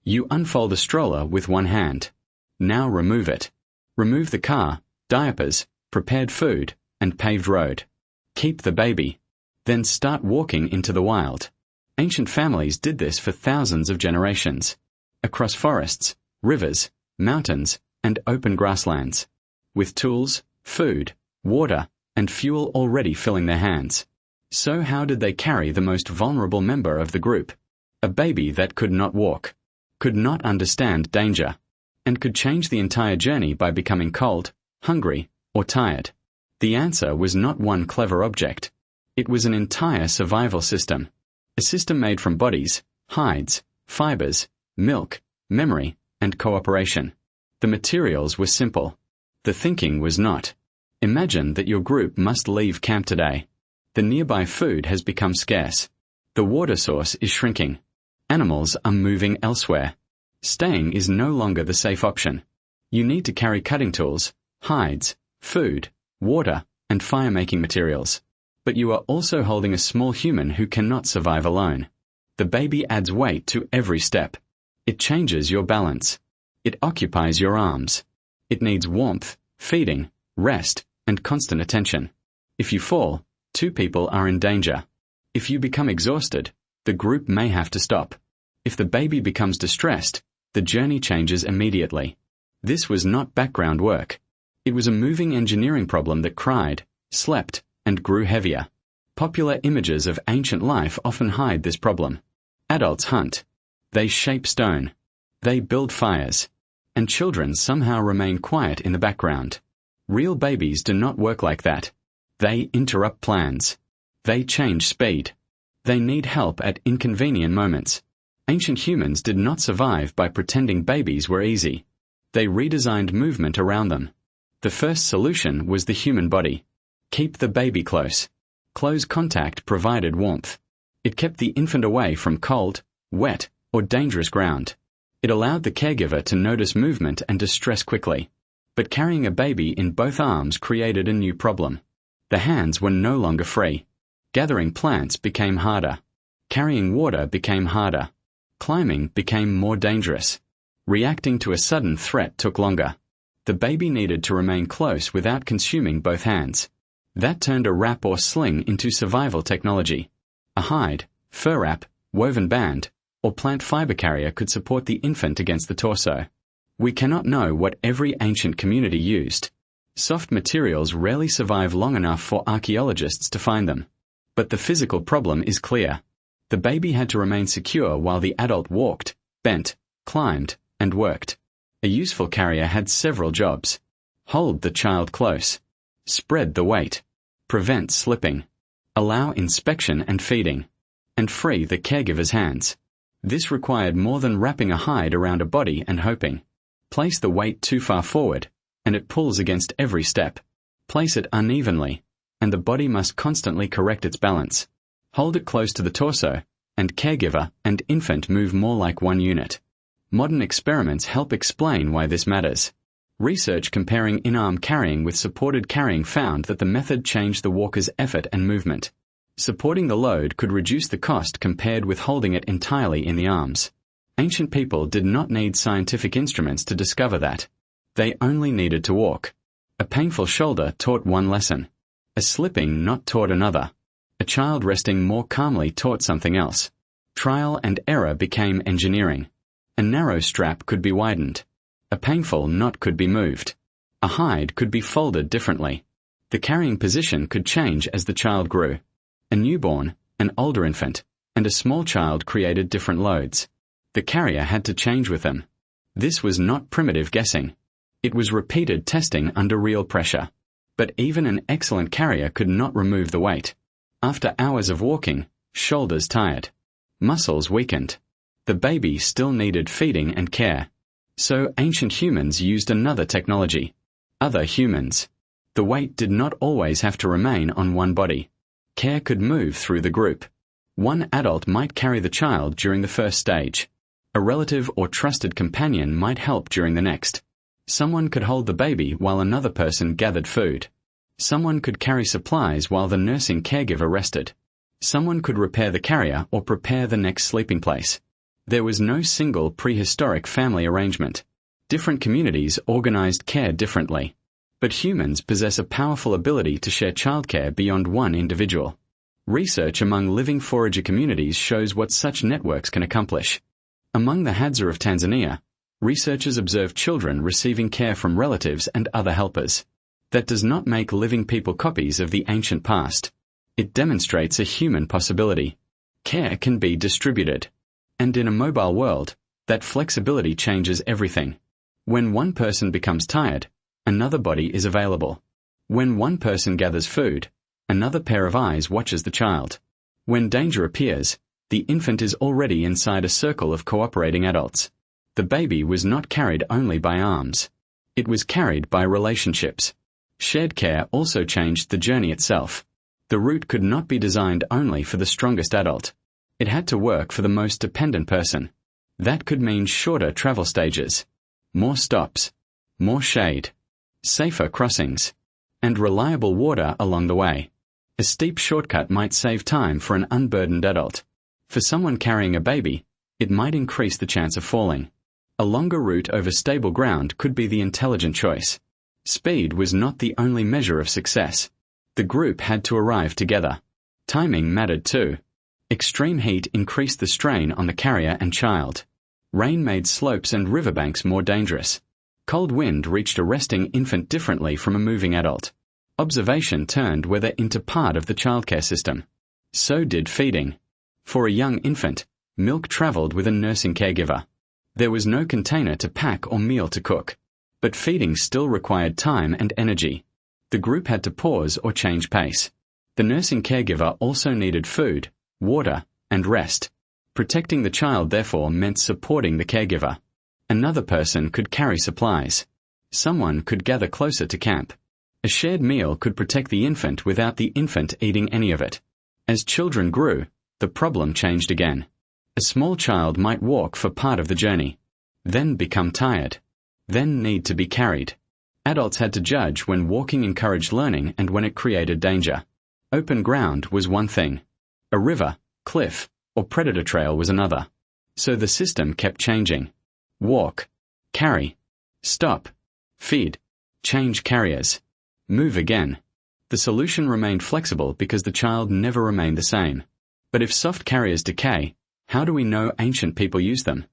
You unfold a stroller with one hand. Now remove it. Remove the car, diapers, prepared food, and paved road. Keep the baby. Then start walking into the wild. Ancient families did this for thousands of generations. Across forests, rivers, mountains, and open grasslands. With tools, food, water, and fuel already filling their hands. So how did they carry the most vulnerable member of the group? A baby that could not walk, could not understand danger, and could change the entire journey by becoming cold, hungry, or tired. The answer was not one clever object. It was an entire survival system. A system made from bodies, hides, fibres, milk, memory, and cooperation. The materials were simple. The thinking was not. Imagine that your group must leave camp today. The nearby food has become scarce. The water source is shrinking. Animals are moving elsewhere. Staying is no longer the safe option. You need to carry cutting tools, hides, food, water, and fire-making materials. But you are also holding a small human who cannot survive alone. The baby adds weight to every step. It changes your balance. It occupies your arms. It needs warmth, feeding, rest, and constant attention. If you fall, two people are in danger. If you become exhausted, the group may have to stop. If the baby becomes distressed, the journey changes immediately. This was not background work. It was a moving engineering problem that cried, slept, and grew heavier. Popular images of ancient life often hide this problem. Adults hunt. They shape stone. They build fires. And children somehow remain quiet in the background. Real babies do not work like that. They interrupt plans. They change speed. They need help at inconvenient moments. Ancient humans did not survive by pretending babies were easy. They redesigned movement around them. The first solution was the human body. Keep the baby close. Close contact provided warmth. It kept the infant away from cold, wet, or dangerous ground. It allowed the caregiver to notice movement and distress quickly. But carrying a baby in both arms created a new problem. The hands were no longer free. Gathering plants became harder. Carrying water became harder. Climbing became more dangerous. Reacting to a sudden threat took longer. The baby needed to remain close without consuming both hands. That turned a wrap or sling into survival technology. A hide, fur wrap, woven band, or plant fiber carrier could support the infant against the torso. We cannot know what every ancient community used. Soft materials rarely survive long enough for archaeologists to find them. But the physical problem is clear. The baby had to remain secure while the adult walked, bent, climbed, and worked. A useful carrier had several jobs. Hold the child close. Spread the weight. Prevent slipping. Allow inspection and feeding. And free the caregiver's hands. This required more than wrapping a hide around a body and hoping. Place the weight too far forward, and it pulls against every step. Place it unevenly, and the body must constantly correct its balance. Hold it close to the torso, and caregiver and infant move more like one unit. Modern experiments help explain why this matters. Research comparing in-arm carrying with supported carrying found that the method changed the walker's effort and movement. Supporting the load could reduce the cost compared with holding it entirely in the arms. Ancient people did not need scientific instruments to discover that. They only needed to walk. A painful shoulder taught one lesson. A slipping knot taught another. A child resting more calmly taught something else. Trial and error became engineering. A narrow strap could be widened. A painful knot could be moved. A hide could be folded differently. The carrying position could change as the child grew. A newborn, an older infant, and a small child created different loads. The carrier had to change with them. This was not primitive guessing. It was repeated testing under real pressure. But even an excellent carrier could not remove the weight. After hours of walking, shoulders tired. Muscles weakened. The baby still needed feeding and care. So ancient humans used another technology. Other humans. The weight did not always have to remain on one body. Care could move through the group. One adult might carry the child during the first stage. A relative or trusted companion might help during the next. Someone could hold the baby while another person gathered food. Someone could carry supplies while the nursing caregiver rested. Someone could repair the carrier or prepare the next sleeping place. There was no single prehistoric family arrangement. Different communities organized care differently. But humans possess a powerful ability to share childcare beyond one individual. Research among living forager communities shows what such networks can accomplish. Among the Hadza of Tanzania, researchers observed children receiving care from relatives and other helpers. That does not make living people copies of the ancient past. It demonstrates a human possibility. Care can be distributed. And in a mobile world, that flexibility changes everything. When one person becomes tired, another body is available. When one person gathers food, another pair of eyes watches the child. When danger appears, the infant is already inside a circle of cooperating adults. The baby was not carried only by arms. It was carried by relationships. Shared care also changed the journey itself. The route could not be designed only for the strongest adult. It had to work for the most dependent person. That could mean shorter travel stages, more stops, more shade, safer crossings, and reliable water along the way. A steep shortcut might save time for an unburdened adult. For someone carrying a baby, it might increase the chance of falling. A longer route over stable ground could be the intelligent choice. Speed was not the only measure of success. The group had to arrive together. Timing mattered too. Extreme heat increased the strain on the carrier and child. Rain made slopes and riverbanks more dangerous. Cold wind reached a resting infant differently from a moving adult. Observation turned weather into part of the childcare system. So did feeding. For a young infant, milk traveled with a nursing caregiver. There was no container to pack or meal to cook. But feeding still required time and energy. The group had to pause or change pace. The nursing caregiver also needed food, water, and rest. Protecting the child therefore meant supporting the caregiver. Another person could carry supplies. Someone could gather closer to camp. A shared meal could protect the infant without the infant eating any of it. As children grew, the problem changed again. A small child might walk for part of the journey, then become tired, then need to be carried. Adults had to judge when walking encouraged learning and when it created danger. Open ground was one thing. A river, cliff, or predator trail was another. So the system kept changing. Walk, carry, stop, feed, change carriers, move again. The solution remained flexible because the child never remained the same. But if soft carriers decay, how do we know ancient people used them?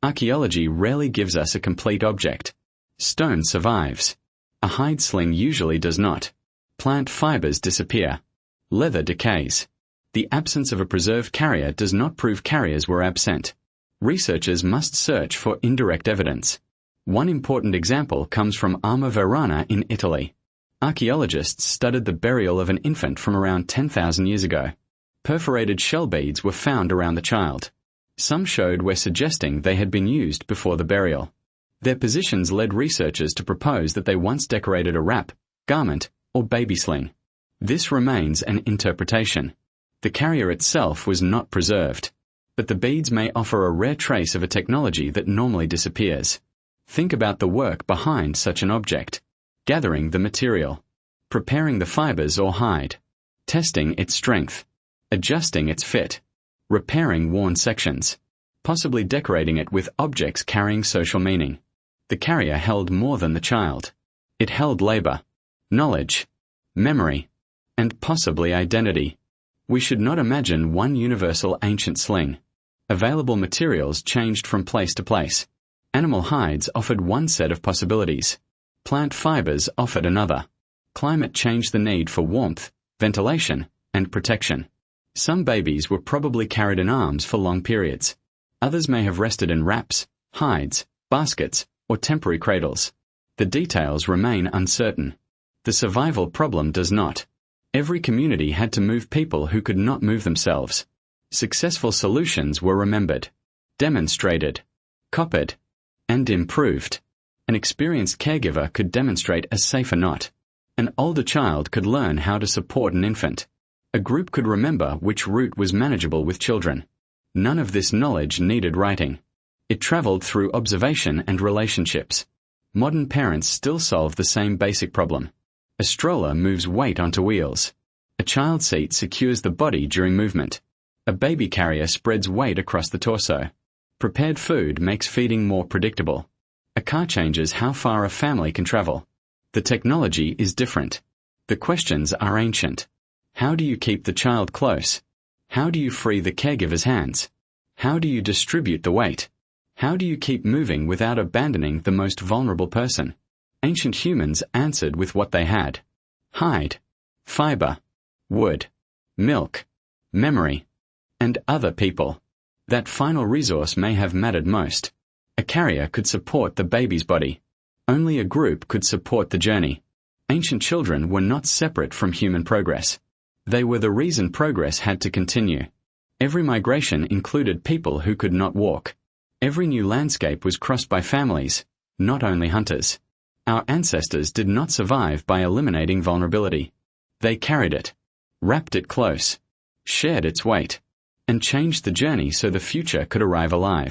Archaeology rarely gives us a complete object. Stone survives. A hide sling usually does not. Plant fibres disappear. Leather decays. The absence of a preserved carrier does not prove carriers were absent. Researchers must search for indirect evidence. One important example comes from Arma Verana in Italy. Archaeologists studied the burial of an infant from around 10,000 years ago. Perforated shell beads were found around the child. Some showed where suggesting they had been used before the burial. Their positions led researchers to propose that they once decorated a wrap, garment, or baby sling. This remains an interpretation. The carrier itself was not preserved, but the beads may offer a rare trace of a technology that normally disappears. Think about the work behind such an object. Gathering the material, preparing the fibers or hide, testing its strength, adjusting its fit, repairing worn sections, possibly decorating it with objects carrying social meaning. The carrier held more than the child. It held labor, knowledge, memory, and possibly identity. We should not imagine one universal ancient sling. Available materials changed from place to place. Animal hides offered one set of possibilities. Plant fibers offered another. Climate changed the need for warmth, ventilation, and protection. Some babies were probably carried in arms for long periods. Others may have rested in wraps, hides, baskets, or temporary cradles. The details remain uncertain. The survival problem does not. Every community had to move people who could not move themselves. Successful solutions were remembered, demonstrated, copied, and improved. An experienced caregiver could demonstrate a safer knot. An older child could learn how to support an infant. A group could remember which route was manageable with children. None of this knowledge needed writing. It traveled through observation and relationships. Modern parents still solve the same basic problem. A stroller moves weight onto wheels. A child seat secures the body during movement. A baby carrier spreads weight across the torso. Prepared food makes feeding more predictable. A car changes how far a family can travel. The technology is different. The questions are ancient. How do you keep the child close? How do you free the caregiver's hands? How do you distribute the weight? How do you keep moving without abandoning the most vulnerable person? Ancient humans answered with what they had: hide, fibre, wood, milk, memory, and other people. That final resource may have mattered most. A carrier could support the baby's body. Only a group could support the journey. Ancient children were not separate from human progress. They were the reason progress had to continue. Every migration included people who could not walk. Every new landscape was crossed by families, not only hunters. Our ancestors did not survive by eliminating vulnerability. They carried it, wrapped it close, shared its weight, and changed the journey so the future could arrive alive.